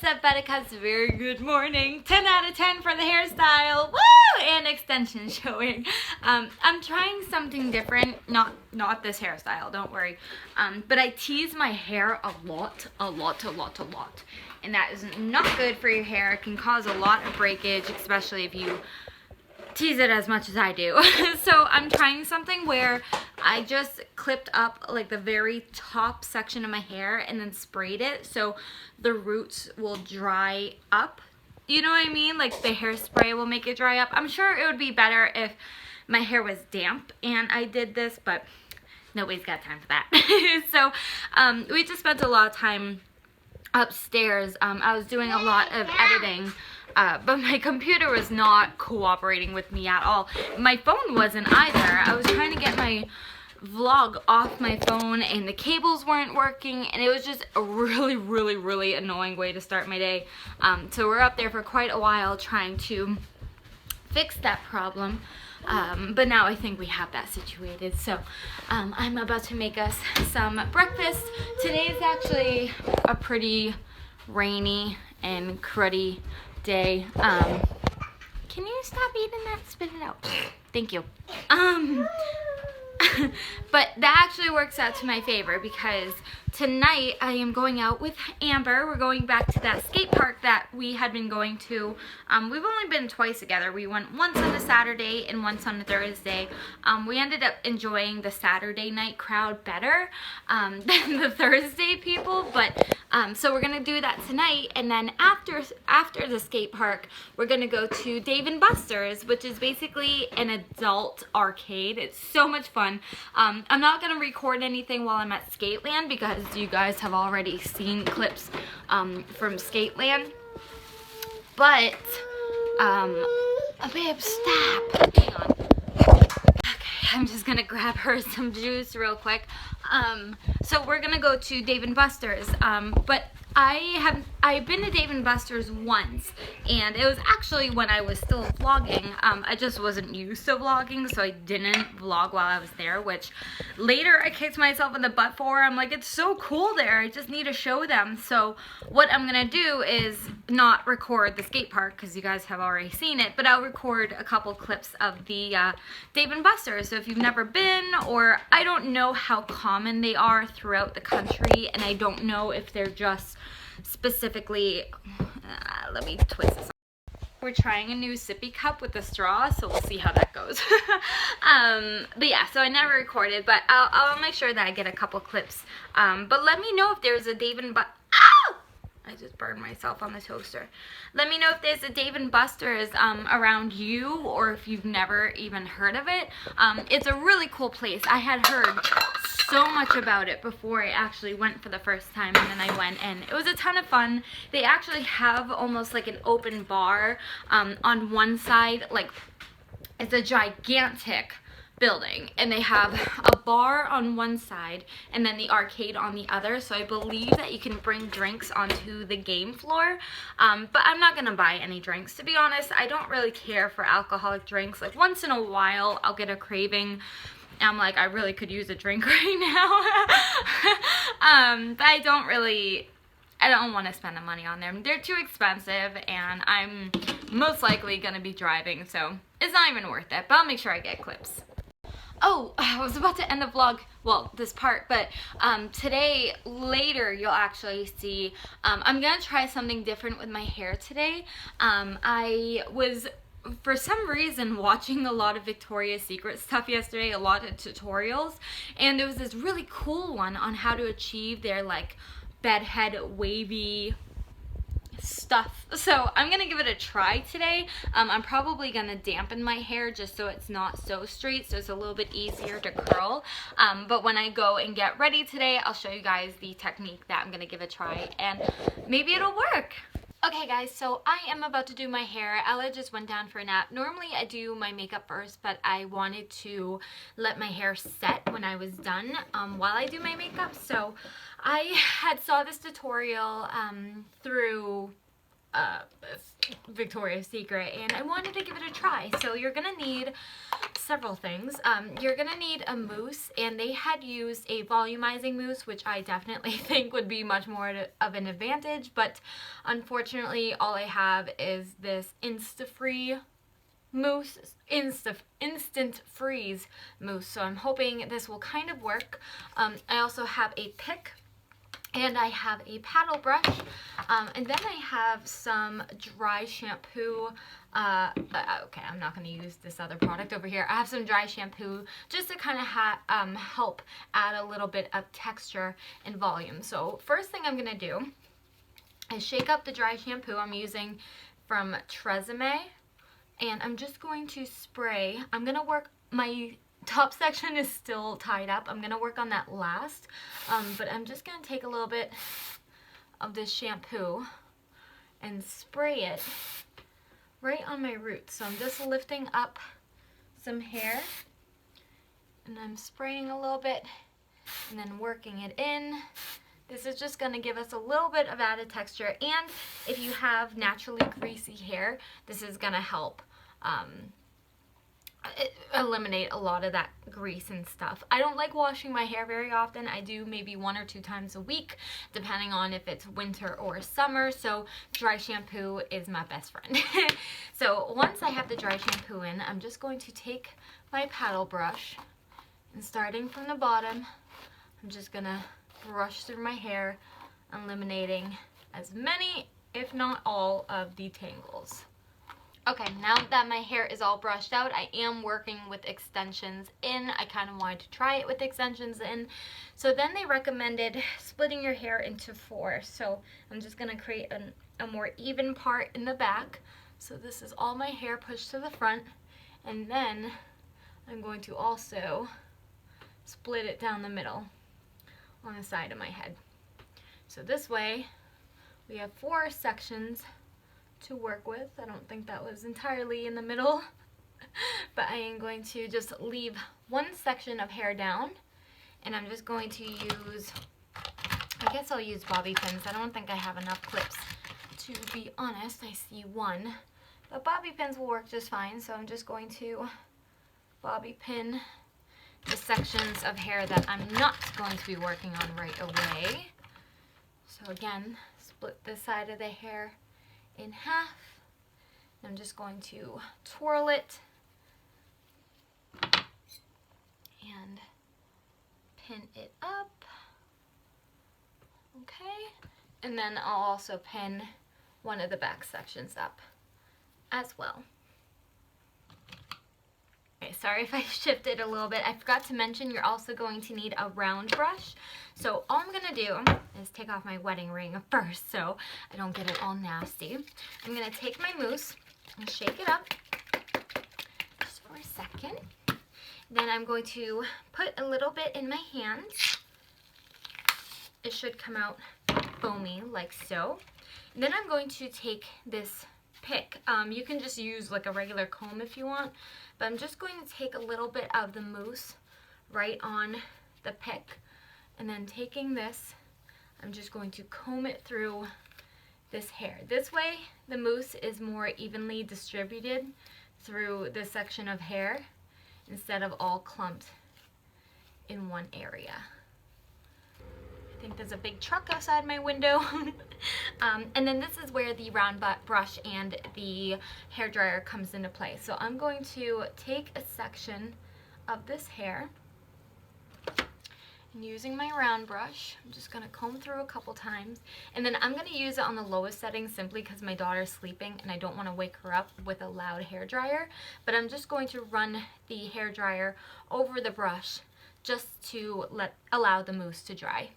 What's up, Buttercups? Very good morning. 10 out of 10 for the hairstyle. Woo! And extension showing. I'm trying something different. Not this hairstyle, don't worry. But I tease my hair a lot. And that is not good for your hair. It can cause a lot of breakage, especially if you tease it as much as I do. So I'm trying something where I just clipped up like the very top section of my hair and then sprayed it so the roots will dry up. You know what I mean? Like the hairspray will make it dry up. I'm sure it would be better if my hair was damp and I did this, but nobody's got time for that. So we just spent a lot of time upstairs. I was doing a lot of editing. But my computer was not cooperating with me at all. My phone wasn't either. I was trying to get my vlog off my phone and the cables weren't working, and it was just a really annoying way to start my day. So we're up there for quite a while trying to fix that problem. But now I think we have that situated. So I'm about to make us some breakfast. Today is actually a pretty rainy and cruddy day. Can you stop eating that? Spit it out. Thank you. But that actually works out to my favor because tonight I am going out with Ambur. We're going back to that skate park that we had been going to. We've only been twice together. We went once on a Saturday and once on a Thursday. We ended up enjoying the Saturday night crowd better than the Thursday people, but so we're gonna do that tonight, and then after the skate park, we're gonna go to Dave & Buster's, which is basically an adult arcade. It's so much fun. I'm not gonna record anything while I'm at Skateland because you guys have already seen clips from Skateland. But oh babe, stop. Hang on. Okay, I'm just gonna grab her some juice real quick. So we're gonna go to Dave & Buster's, but I've been to Dave & Buster's once, and it was actually when I was still vlogging. I just wasn't used to vlogging, so I didn't vlog while I was there, which later I kicked myself in the butt for. I'm like, it's so cool there, I just need to show them. So what I'm gonna do is not record the skate park, because you guys have already seen it, but I'll record a couple clips of the Dave & Buster's. So if you've never been, or I don't know how common they are throughout the country, and I don't know if they're just specifically, let me twist this. We're trying a new sippy cup with a straw, so we'll see how that goes. But yeah, so I never recorded, but I'll make sure that I get a couple clips. But let me know if there's a Dave & Ow! I just burned myself on the toaster. Let me know if there's a Dave & Buster's around you, or if you've never even heard of it. It's a really cool place. I had heard so much about it before I actually went for the first time, and then I went, and it was a ton of fun. They actually have almost like an open bar on one side. Like, it's a gigantic building, and they have a bar on one side and then the arcade on the other, so I believe that you can bring drinks onto the game floor, but I'm not gonna buy any drinks, to be honest. I don't really care for alcoholic drinks. Like, once in a while I'll get a craving. I'm like, I really could use a drink right now. But I don't want to spend the money on them. They're too expensive, and I'm most likely gonna be driving, so it's not even worth it, but I'll make sure I get clips. Oh, I was about to end the vlog, well, this part, but today, later, you'll actually see, I'm going to try something different with my hair today. I was, for some reason, watching a lot of Victoria's Secret stuff yesterday, a lot of tutorials, and there was this really cool one on how to achieve their, like, bedhead wavy stuff. So I'm gonna give it a try today. I'm probably gonna dampen my hair just so it's not so straight, so it's a little bit easier to curl. But when I go and get ready today, I'll show you guys the technique that I'm gonna give a try, and maybe it'll work. Okay guys, so I am about to do my hair. Ella just went down for a nap. Normally I do my makeup first, but I wanted to let my hair set when I was done while I do my makeup. So I had saw this tutorial through Victoria's Secret, and I wanted to give it a try. So you're gonna need several things. You're gonna need a mousse, and they had used a volumizing mousse, which I definitely think would be much more of an advantage, but unfortunately all I have is this Insta-Free mousse, instant freeze mousse, so I'm hoping this will kind of work. I also have a pick, and I have a paddle brush, and then I have some dry shampoo. Okay, I'm not going to use this other product over here. I have some dry shampoo just to kind of help add a little bit of texture and volume. So first thing I'm going to do is shake up the dry shampoo I'm using from Tresemme, and I'm just going to spray. I'm going to work, my top section is still tied up. I'm going to work on that last, but I'm just going to take a little bit of this shampoo and spray it right on my roots. So I'm just lifting up some hair, and I'm spraying a little bit and then working it in. This is just going to give us a little bit of added texture, and if you have naturally greasy hair, this is going to help eliminate a lot of that grease and stuff. I don't like washing my hair very often. I do maybe 1 or 2 times a week, depending on if it's winter or summer, so dry shampoo is my best friend. So once I have the dry shampoo in, I'm just going to take my paddle brush, and starting from the bottom, I'm just gonna brush through my hair, eliminating as many, if not all, of the tangles. Okay, now that my hair is all brushed out, I am working with extensions in. I kind of wanted to try it with extensions in. So then they recommended splitting your hair into 4. So I'm just going to create a more even part in the back. So this is all my hair pushed to the front. And then I'm going to also split it down the middle on the side of my head. So this way we have 4 sections to work with. I don't think that was entirely in the middle, but I am going to just leave 1 section of hair down, and I'm just going to use, I guess I'll use bobby pins. I don't think I have enough clips, to be honest. I see 1, but bobby pins will work just fine, so I'm just going to bobby pin the sections of hair that I'm not going to be working on right away. So again, split this side of the hair in half. I'm just going to twirl it and pin it up. Okay, and then I'll also pin one of the back sections up as well. Okay, sorry if I shifted a little bit. I forgot to mention you're also going to need a round brush. So all I'm going to do is take off my wedding ring first so I don't get it all nasty. I'm going to take my mousse and shake it up just for a second. Then I'm going to put a little bit in my hands. It should come out foamy like so. And then I'm going to take this pick. You can just use like a regular comb if you want, but I'm just going to take a little bit of the mousse right on the pick, and then taking this, I'm just going to comb it through this hair. This way the mousse is more evenly distributed through this section of hair instead of all clumped in one area. I think there's a big truck outside my window. And then this is where the round brush and the hairdryer comes into play. So I'm going to take a section of this hair, and using my round brush, I'm just going to comb through a couple times. And then I'm going to use it on the lowest setting simply because my daughter's sleeping and I don't want to wake her up with a loud hairdryer. But I'm just going to run the hairdryer over the brush just to allow the mousse to dry.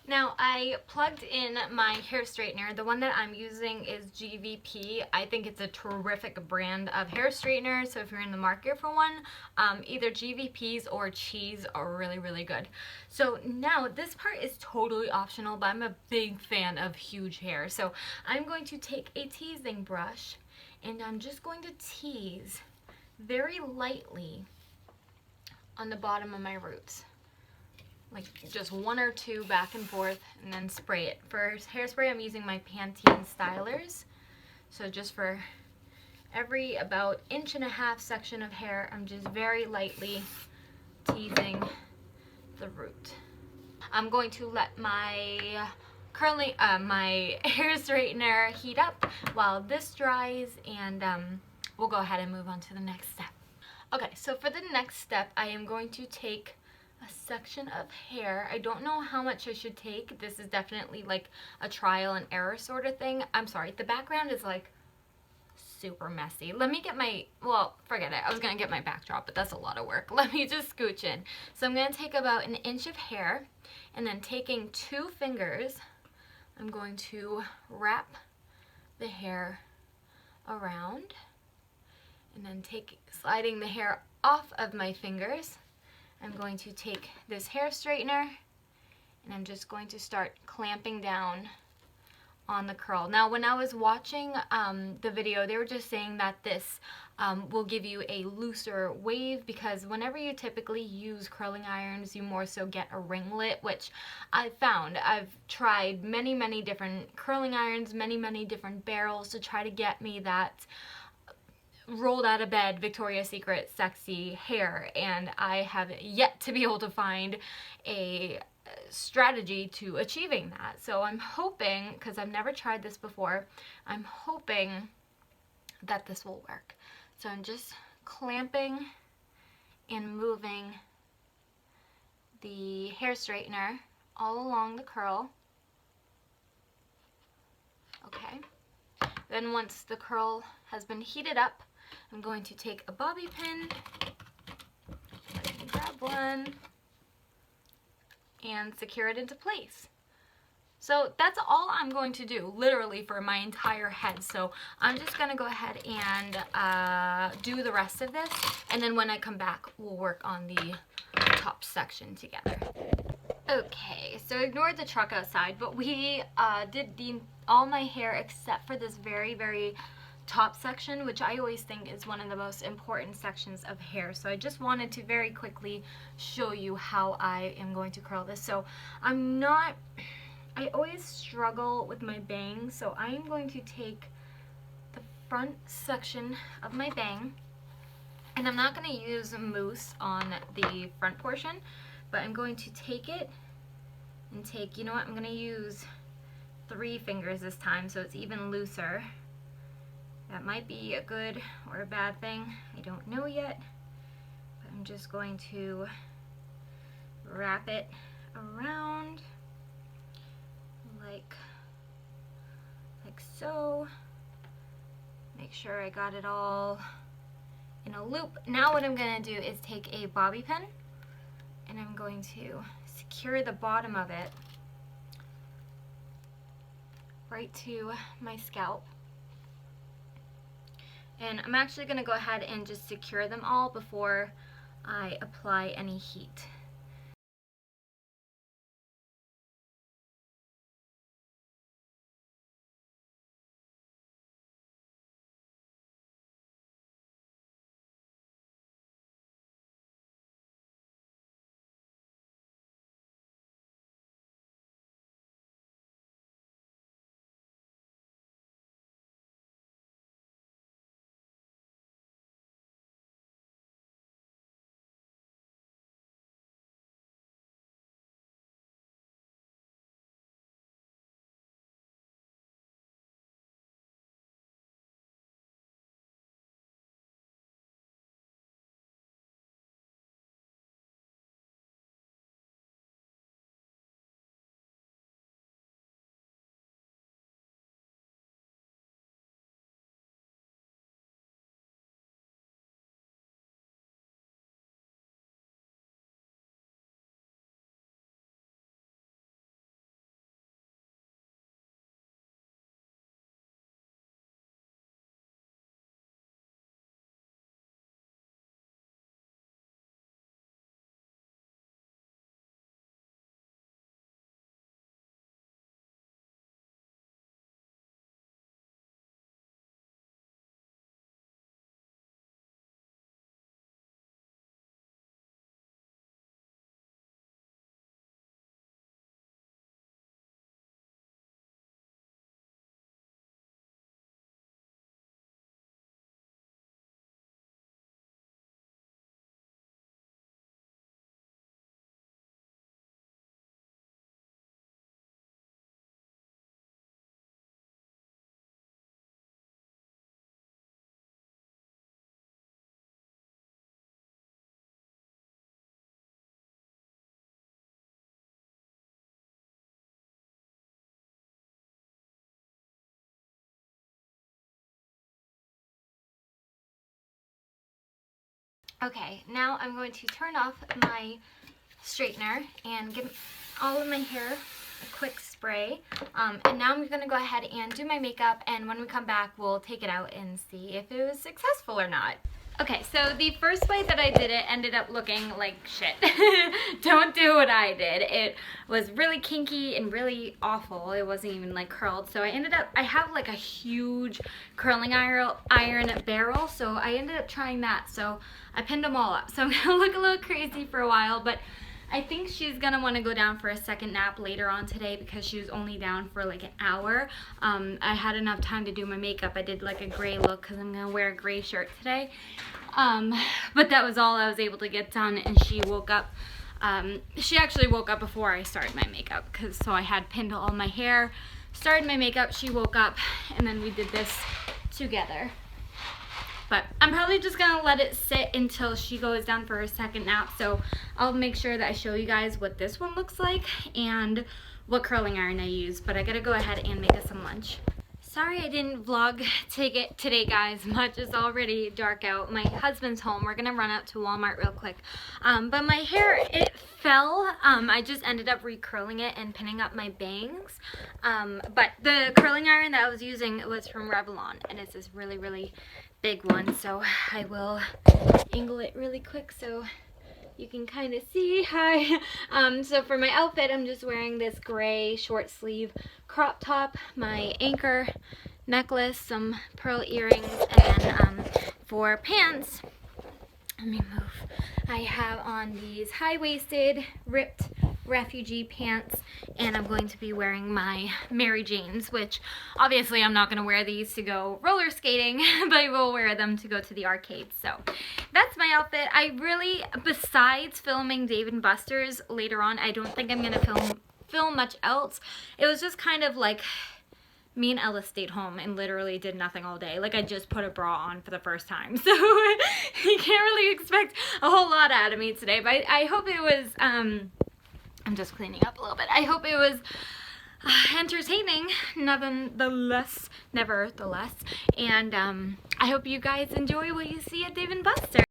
Now, I plugged in my hair straightener. The one that I'm using is GVP. I think it's a terrific brand of hair straightener, so if you're in the market for one, either GVPs or Cheese are really, really good. So now, this part is totally optional, but I'm a big fan of huge hair. So I'm going to take a teasing brush, and I'm just going to tease very lightly on the bottom of my roots. Like just one or two back and forth, and then spray it. For hairspray, I'm using my Pantene Stylers. So just for every about 1.5 inch section of hair, I'm just very lightly teasing the root. I'm going to let my my hair straightener heat up while this dries, and we'll go ahead and move on to the next step. Okay, so for the next step, I am going to take a section of hair. I don't know how much I should take. This is definitely like a trial and error sort of thing. I'm sorry, the background is like super messy. Let me get my, well, forget it. I was gonna get my backdrop, but that's a lot of work. Let me just scooch in. So I'm gonna take about 1 inch of hair, and then taking 2 fingers, I'm going to wrap the hair around, and then sliding the hair off of my fingers. I'm going to take this hair straightener, and I'm just going to start clamping down on the curl. Now, when I was watching the video, they were just saying that this will give you a looser wave, because whenever you typically use curling irons, you more so get a ringlet, which I found. I've tried many, many different curling irons, many different barrels to try to get me that rolled out of bed Victoria's Secret sexy hair, and I have yet to be able to find a strategy to achieving that. So I'm hoping, because I've never tried this before, I'm hoping that this will work. So I'm just clamping and moving the hair straightener all along the curl. Okay. Then once the curl has been heated up, I'm going to take a bobby pin, I can grab one, and secure it into place. So that's all I'm going to do, literally, for my entire head. So I'm just going to go ahead and do the rest of this, and then when I come back, we'll work on the top section together. Okay, so ignore the truck outside, but we did all my hair except for this very top section, which I always think is one of the most important sections of hair. So I just wanted to very quickly show you how I am going to curl this. So I always struggle with my bang, so I am going to take the front section of my bang, and I'm not going to use mousse on the front portion, but I'm going to take it and take, you know what, I'm going to use 3 fingers this time, so it's even looser. That might be a good or a bad thing, I don't know yet, but I'm just going to wrap it around like so. Make sure I got it all in a loop. Now what I'm going to do is take a bobby pin, and I'm going to secure the bottom of it right to my scalp. And I'm actually going to go ahead and just secure them all before I apply any heat. Okay, now I'm going to turn off my straightener and give all of my hair a quick spray. And now I'm going to go ahead and do my makeup, and when we come back, we'll take it out and see if it was successful or not. Okay, so the first way that I did it ended up looking like shit. Don't do what I did. It was really kinky and really awful. It wasn't even like curled. So I have like a huge curling iron barrel, so I ended up trying that. So I pinned them all up. So I'm gonna look a little crazy for a while, but I think she's gonna want to go down for a second nap later on today because she was only down for like an hour. I had enough time to do my makeup. I did like a gray look because I'm gonna wear a gray shirt today. But that was all I was able to get done, and she woke up. She actually woke up before I started my makeup, so I had pinned all my hair, started my makeup, she woke up, and then we did this together. But I'm probably just gonna let it sit until she goes down for her second nap, so I'll make sure that I show you guys what this one looks like and what curling iron I use. But I gotta go ahead and make us some lunch. Sorry I didn't vlog today, guys. Much is already dark out. My husband's home. We're gonna run out to Walmart real quick. But my hair, it fell. I just ended up recurling it and pinning up my bangs. But the curling iron that I was using was from Revlon, and it's this really, really big one. So I will angle it really quick so you can kind of see. Hi. So for my outfit, I'm just wearing this gray short sleeve crop top, my anchor necklace, some pearl earrings, and then for pants, let me move. I have on these high-waisted, ripped refugee pants, and I'm going to be wearing my Mary Janes, which obviously I'm not going to wear these to go roller skating, but I will wear them to go to the arcade. So that's my outfit. I really, besides filming Dave & Buster's later on, I don't think I'm going to film much else. It was just kind of like me and Ella stayed home and literally did nothing all day. Like, I just put a bra on for the first time. So you can't really expect a whole lot out of me today, but I hope it was, I'm just cleaning up a little bit. I hope it was entertaining, nevertheless. And I hope you guys enjoy what you see at Dave & Buster's.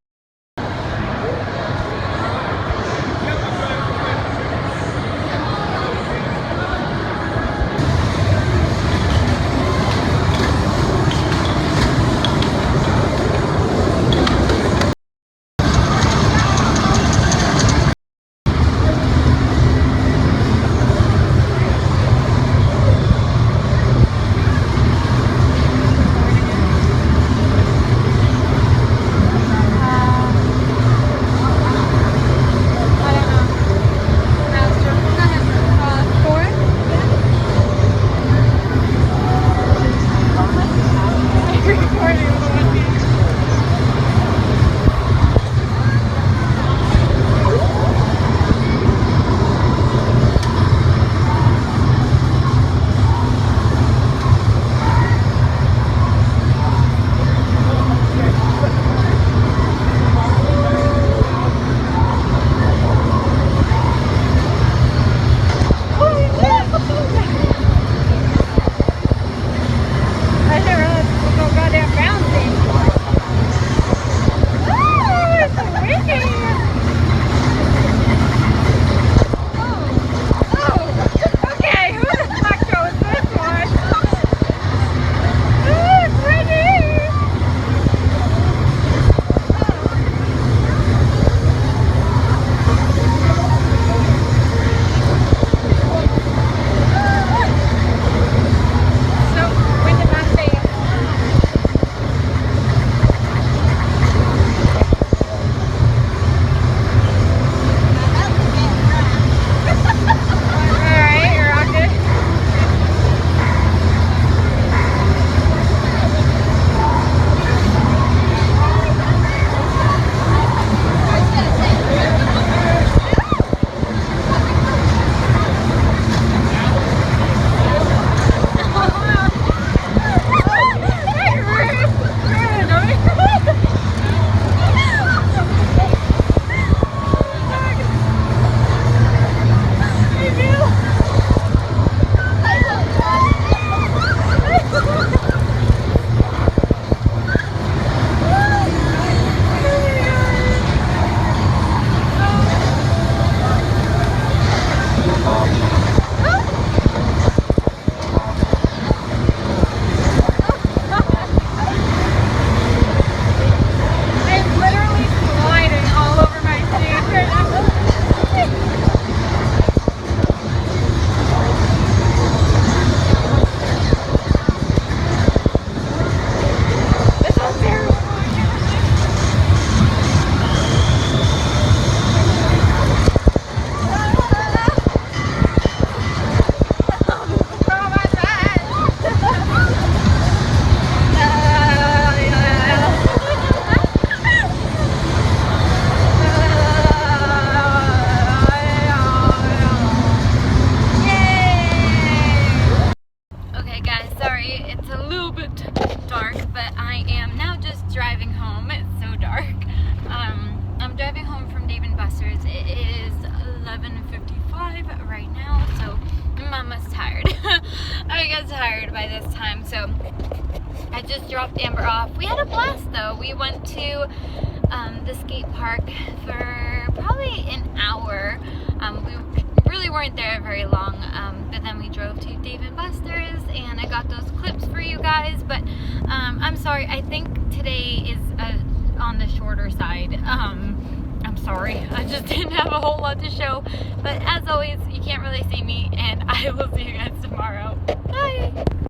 by this time, so I just dropped Amber off. We had a blast though. We went to the skate park for probably an hour. We really weren't there very long, but then we drove to Dave & Buster's and I got those clips for you guys, but I'm sorry, I think today is on the shorter side. I'm sorry, I just didn't have a whole lot to show, but as always, you can't really see me, and I will see you guys tomorrow. Bye!